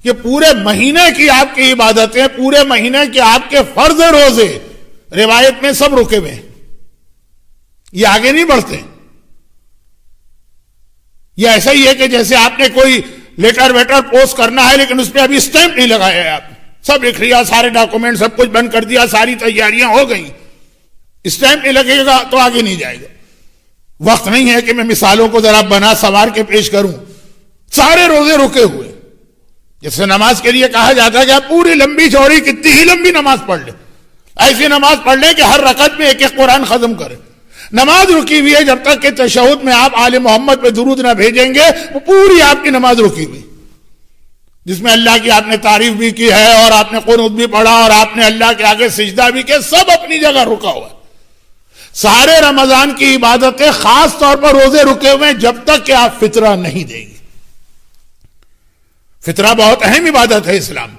کہ پورے مہینے کی آپ کی عبادتیں، پورے مہینے کے آپ کے فرض روزے روایت میں سب رکے ہوئے ہیں، یہ آگے نہیں بڑھتے. یہ ایسا ہی ہے کہ جیسے آپ نے کوئی لیٹر ویٹر پوسٹ کرنا ہے لیکن اس پہ ابھی اسٹیمپ نہیں لگایا ہے، آپ سب لکھ لیا، سارے ڈاکومنٹ سب کچھ بند کر دیا، ساری تیاریاں ہو گئی، اسٹیمپ نہیں لگے گا تو آگے نہیں جائے گا. وقت نہیں ہے کہ میں مثالوں کو ذرا بنا سوار کے پیش کروں. سارے روزے رکے ہوئے. جیسے نماز کے لیے کہا جاتا ہے کہ آپ پوری لمبی چوڑی کتنی ہی لمبی نماز پڑھ لیں، ایسی نماز پڑھ لیں کہ ہر رکعت میں ایک ایک قرآن ختم کریں. نماز رکی ہوئی ہے جب تک کہ تشہد میں آپ آل محمد پہ درود نہ بھیجیں گے، وہ پوری آپ کی نماز رکی ہوئی، جس میں اللہ کی آپ نے تعریف بھی کی ہے اور آپ نے قنوت بھی پڑھا اور آپ نے اللہ کے آگے سجدہ بھی کیا، سب اپنی جگہ رکا ہوا ہے. سارے رمضان کی عبادتیں خاص طور پر روزے رکے ہوئے ہیں جب تک کہ آپ فطرہ نہیں دیں گے. فطرہ بہت اہم عبادت ہے اسلام،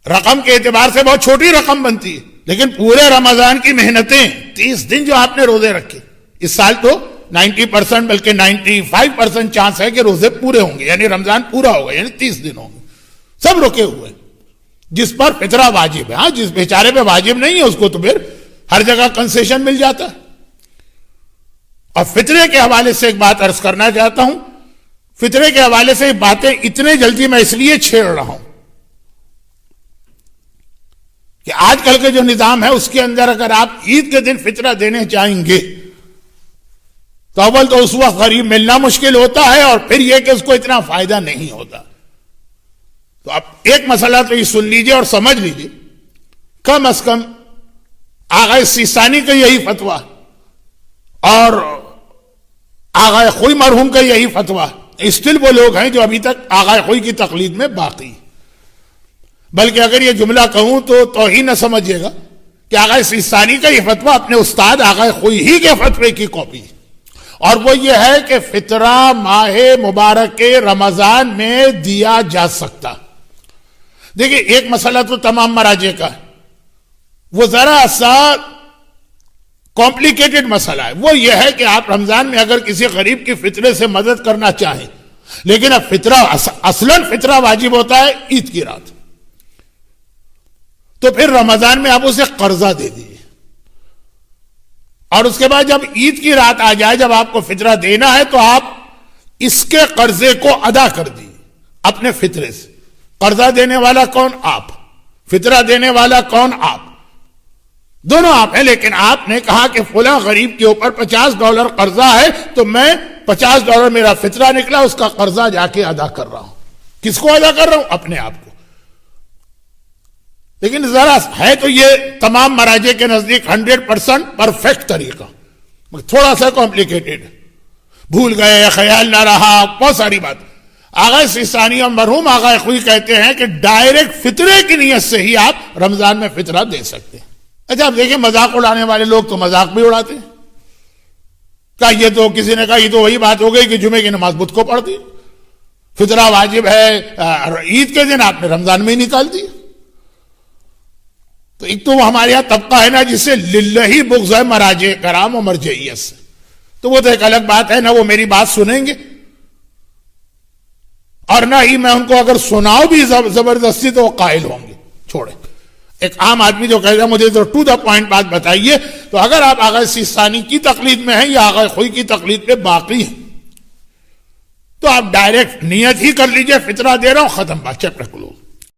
رقم کے اعتبار سے بہت چھوٹی رقم بنتی ہے، لیکن پورے رمضان کی محنتیں 30 دن جو آپ نے روزے رکھے، اس سال تو 90% بلکہ 95% چانس ہے کہ روزے پورے ہوں گے، یعنی رمضان پورا ہوگا، یعنی 30 دن ہوں گے، سب رکے ہوئے جس پر فطرہ واجب ہے. ہاں جس بیچارے پہ واجب نہیں ہے اس کو تو پھر ہر جگہ کنسیشن مل جاتا ہے. اور فطرے کے حوالے سے ایک بات عرض کرنا چاہتا ہوں، فطرے کے حوالے سے باتیں اتنے جلدی میں اس لیے چھیڑ رہا ہوں کہ آج کل کے جو نظام ہے اس کے اندر اگر آپ عید کے دن فطرہ دینے چاہیں گے تو اول تو اس وقت غریب ملنا مشکل ہوتا ہے اور پھر یہ کہ اس کو اتنا فائدہ نہیں ہوتا. تو اب ایک مسئلہ تو یہ سن لیجئے اور سمجھ لیجئے، کم از کم آغا سیستانی کا یہی فتویٰ اور آغا خوئی مرحوم کا یہی فتویٰ، اسٹل وہ لوگ ہیں جو ابھی تک آغا خوئی کی تقلید میں باقی. بلکہ اگر یہ جملہ کہوں تو توہین نہ سمجھیے گا کہ آغا سیستانی کا یہ فتویٰ اپنے استاد آغا خوئی ہی کے فتوے کی کاپی، اور وہ یہ ہے کہ فطرہ ماہ مبارک کے رمضان میں دیا جا سکتا. دیکھیں ایک مسئلہ تو تمام مراجع کا ہے، وہ ذرا سا کمپلیکیٹڈ مسئلہ ہے. وہ یہ ہے کہ آپ رمضان میں اگر کسی غریب کی فطرے سے مدد کرنا چاہیں، لیکن اب فطرہ اصلاً فطرہ واجب ہوتا ہے عید کی رات، تو پھر رمضان میں آپ اسے قرضہ دے دیجیے، اور اس کے بعد جب عید کی رات آ جائے، جب آپ کو فطرہ دینا ہے تو آپ اس کے قرضے کو ادا کر دیجیے اپنے فطرے سے. قرضہ دینے والا کون؟ آپ. فطرہ دینے والا کون؟ آپ. دونوں آپ ہیں، لیکن آپ نے کہا کہ فلاں غریب کے اوپر $50 قرضہ ہے تو میں $50 میرا فطرہ نکلا، اس کا قرضہ جا کے ادا کر رہا ہوں. کس کو ادا کر رہا ہوں؟ اپنے آپ کو. لیکن ذرا ہے تو یہ تمام مراجع کے نزدیک 100% پرفیکٹ طریقہ، تھوڑا سا کمپلیکیٹڈ، بھول گئے، خیال نہ رہا، بہت ساری بات. آغا سیستانی اور مرحوم آغا خوئی کہتے ہیں کہ ڈائریکٹ فطرے کی نیت سے ہی آپ رمضان میں فطرہ دے سکتے ہیں. اچھا اب دیکھیں مذاق اڑانے والے لوگ تو مذاق بھی اڑاتے ہیں. کہا یہ تو کسی نے کہا یہ تو وہی بات ہو گئی کہ جمعے کی نماز بدھ کو پڑھ دی، فطرہ واجب ہے عید کے دن، آپ نے رمضان میں ہی نکال دی. تو ایک تو وہ ہمارے یہاں طبقہ ہے نا جسے للہ بغض ہے مراجع کرام و مرجعیت سے، تو وہ تو ایک الگ بات ہے، نہ وہ میری بات سنیں گے اور نہ ہی میں ان کو اگر سناؤ بھی زبردستی تو وہ قائل ہوں گے. چھوڑے ایک عام آدمی جو کہے گا مجھے تو ٹو دا پوائنٹ بات بتائیے، تو اگر آپ آغا سیستانی کی تقلید میں ہیں یا آغا خوئی کی تقلید پہ باقی ہیں تو آپ ڈائریکٹ نیت ہی کر لیجئے فطرہ دے رہا ہوں، ختم بات، چیپٹر کلوز.